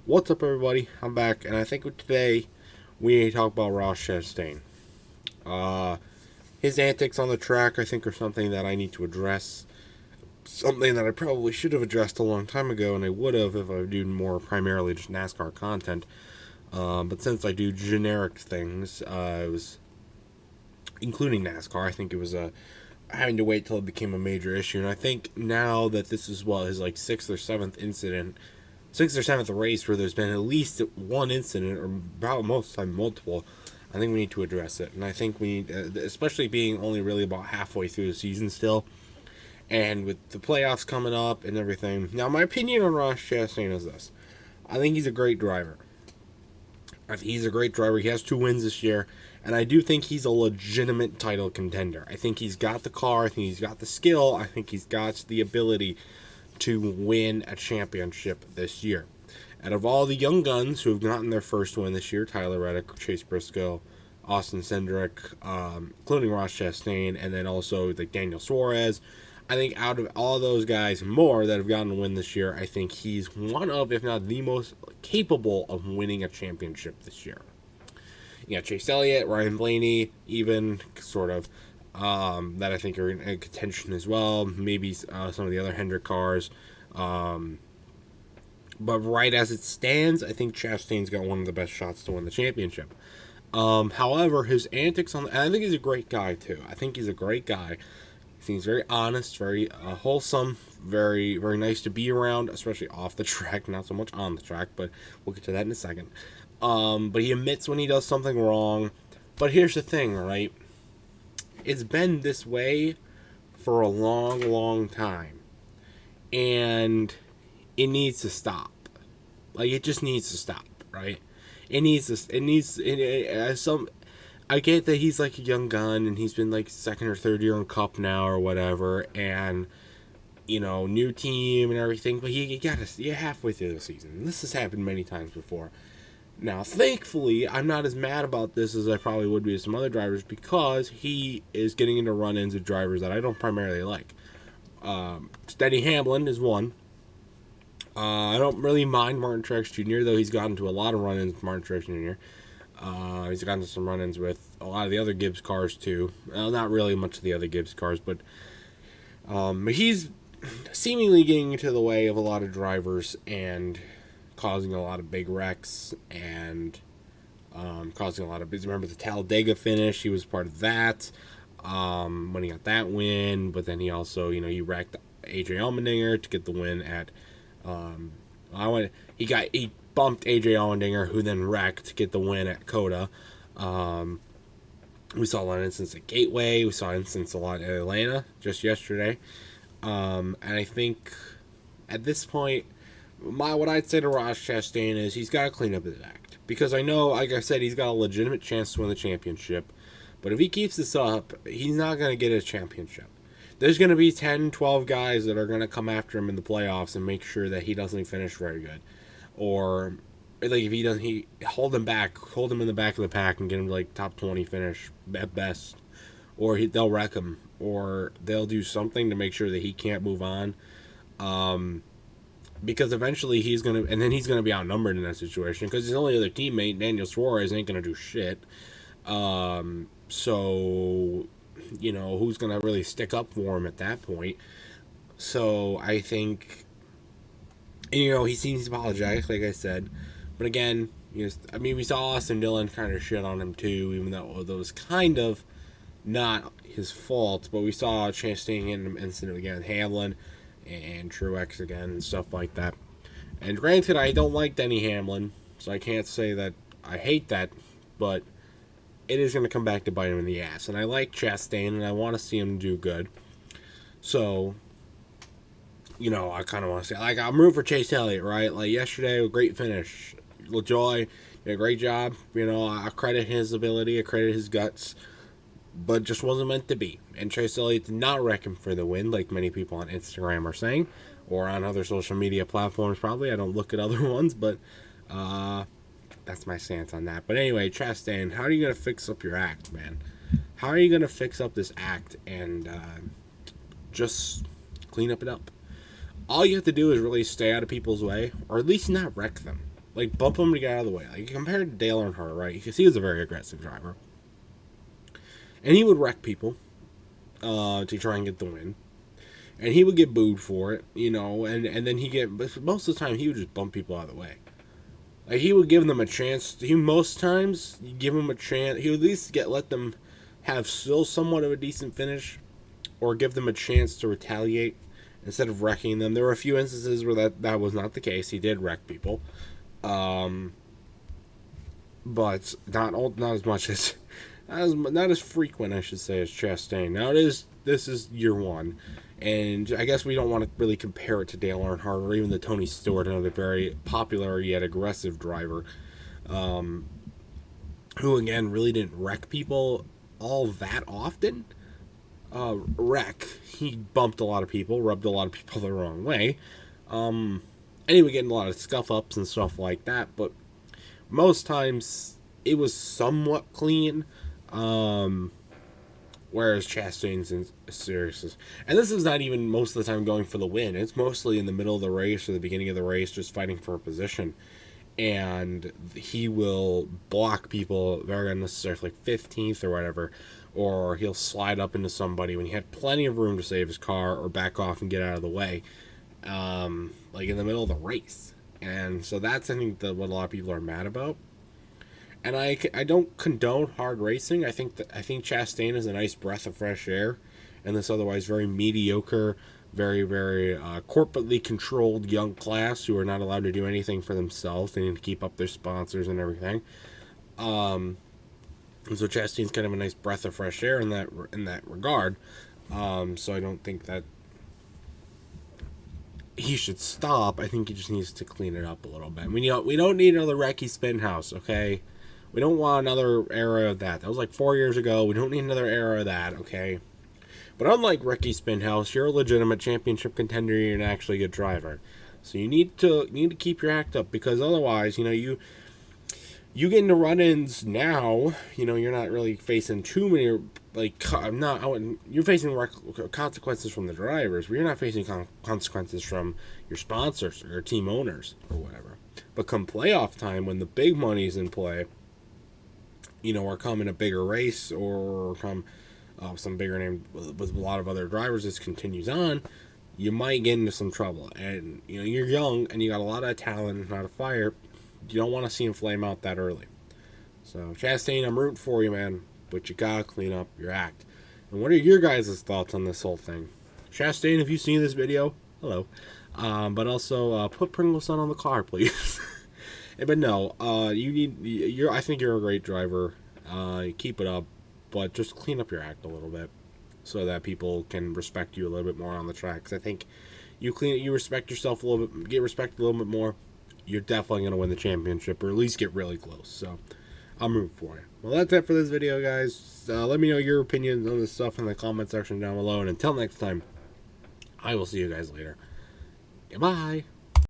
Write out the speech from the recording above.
What's up, everybody? I'm back, and I think today we need to talk about Ross Chastain. Uh, his antics on the track, I think, are something that I need to address. Something that I probably should have addressed a long time ago, and I would have if I do more primarily just NASCAR content. But since I do generic things, it was including NASCAR. I think it was having to wait till it became a major issue, and I think now that this is his sixth or seventh race where there's been at least one incident, or about most of the time multiple, I think we need to address it. And I think we need, especially being only really about halfway through the season still, and with the playoffs coming up and everything. Now, my opinion on Ross Chastain is this. I think he's a great driver. I think he's a great driver. He has 2 wins this year, and I do think he's a legitimate title contender. I think he's got the car. I think he's got the skill. I think he's got the ability to win a championship this year. Out of all the young guns who have gotten their first win this year, Tyler Reddick, Chase Briscoe, Austin Cindric, including Ross Chastain, and then also Daniel Suarez, I think out of all those guys more that have gotten a win this year, I think he's one of, if not the most capable of winning a championship this year. You got Chase Elliott, Ryan Blaney, even sort of, that I think are in contention as well. Maybe some of the other Hendrick cars. But right as it stands, I think Chastain's got one of the best shots to win the championship. However, his antics and I think he's a great guy too. I think he's a great guy. He seems very honest, very wholesome, very, very nice to be around, especially off the track, not so much on the track, but we'll get to that in a second. But he admits when he does something wrong. But here's the thing, right? It's been this way for a long, long time. And it needs to stop. It just needs to stop, right? I get that he's a young gun and he's been second or third year on Cup now or whatever, and new team and everything, but you're halfway through the season. This has happened many times before. Now, thankfully, I'm not as mad about this as I probably would be with some other drivers, because he is getting into run-ins with drivers that I don't primarily like. Denny Hamlin is one. I don't really mind Martin Truex Jr., though he's gotten to a lot of run-ins with Martin Truex Jr. He's gotten to some run-ins with a lot of the other Gibbs cars, too. Well, not really much of the other Gibbs cars, but he's seemingly getting into the way of a lot of drivers and causing a lot of big wrecks and causing a lot of... Remember the Talladega finish? He was part of that when he got that win, but then he also, he wrecked AJ Allmendinger to get the win at... He bumped AJ Allmendinger, who then wrecked to get the win at Coda. We saw a lot of instances at Gateway. We saw instances a lot at Atlanta just yesterday. And I think at this point, what I'd say to Ross Chastain is he's got to clean up his act. Because I know, like I said, he's got a legitimate chance to win the championship. But if he keeps this up, he's not going to get a championship. There's going to be 10, 12 guys that are going to come after him in the playoffs and make sure that he doesn't finish very good. Or, if he doesn't, hold him in the back of the pack and get him to top 20 finish at best. Or they'll wreck him. Or they'll do something to make sure that he can't move on. Because eventually he's going to be outnumbered in that situation. Because his only other teammate, Daniel Suarez, ain't going to do shit. So... who's going to really stick up for him at that point. So I think, he seems apologetic, like I said. But again, we saw Austin Dillon kind of shit on him too, even though that was kind of not his fault. But we saw Chastain in an incident again, Hamlin and Truex again and stuff like that. And granted, I don't like Denny Hamlin, so I can't say that I hate that, but it is going to come back to bite him in the ass. And I like Chastain, and I want to see him do good. So, I kind of want to say, I'm rooting for Chase Elliott, right? Yesterday, a great finish. LaJoy did a great job. I credit his ability, I credit his guts, but just wasn't meant to be. And Chase Elliott did not wreck him for the win, like many people on Instagram are saying, or on other social media platforms, probably. I don't look at other ones, but, that's my stance on that. But anyway, Chastain, how are you going to fix up your act, man? How are you going to fix up this act and just clean it up? All you have to do is really stay out of people's way, or at least not wreck them. like bump him to get out of the way. Like compared to Dale Earnhardt, right? Because he was a very aggressive driver, and he would wreck people to try and get the win. And he would get booed for it, and then most of the time he would just bump people out of the way. Like he would give them a chance. Most times you give them a chance. He would at least let them have still somewhat of a decent finish, or give them a chance to retaliate instead of wrecking them. There were a few instances where that was not the case. He did wreck people, but not as much as not as frequent, I should say, as Chastain. Now this is year one. And I guess we don't want to really compare it to Dale Earnhardt or even the Tony Stewart, another very popular yet aggressive driver, who again really didn't wreck people all that often. He bumped a lot of people, rubbed a lot of people the wrong way, and he would get in a lot of scuff ups and stuff like that. But most times it was somewhat clean. Whereas Chastain's serious. And this is not even most of the time going for the win. It's mostly in the middle of the race or the beginning of the race, just fighting for a position. And he will block people very unnecessarily, like 15th or whatever. Or he'll slide up into somebody when he had plenty of room to save his car or back off and get out of the way. Like in the middle of the race. And so that's, I think, what a lot of people are mad about. And I don't condone hard racing. I think Chastain is a nice breath of fresh air in this otherwise very mediocre, very, very corporately controlled young class who are not allowed to do anything for themselves. They need to keep up their sponsors and everything. And so Chastain's kind of a nice breath of fresh air in that regard. So I don't think that he should stop. I think he just needs to clean it up a little bit. We don't need another Recce Spinhouse, okay? We don't want another era of that. That was like 4 years ago. We don't need another era of that, okay? But unlike Recce Spinhouse, you're a legitimate championship contender. You're an actually good driver. So you need to keep your act up, because otherwise, you get into run-ins now. You're not really facing too many, you're facing consequences from the drivers, but you're not facing consequences from your sponsors or your team owners or whatever. But come playoff time, when the big money's in play, or come in a bigger race, or come some bigger name with a lot of other drivers, this continues on, you might get into some trouble. And, you're young, and you got a lot of talent and a lot of fire. You don't want to see him flame out that early. So, Chastain, I'm rooting for you, man, but you gotta clean up your act. And what are your guys' thoughts on this whole thing? Chastain, if you've seen this video, hello. But also, put Pringle Sun on the car, please. But no, I think you're a great driver. Keep it up, but just clean up your act a little bit so that people can respect you a little bit more on the track. Because I think you respect yourself a little bit, get respected a little bit more, you're definitely going to win the championship, or at least get really close. So I'm rooting for you. Well, that's it for this video, guys. Let me know your opinions on this stuff in the comment section down below. And until next time, I will see you guys later. Goodbye.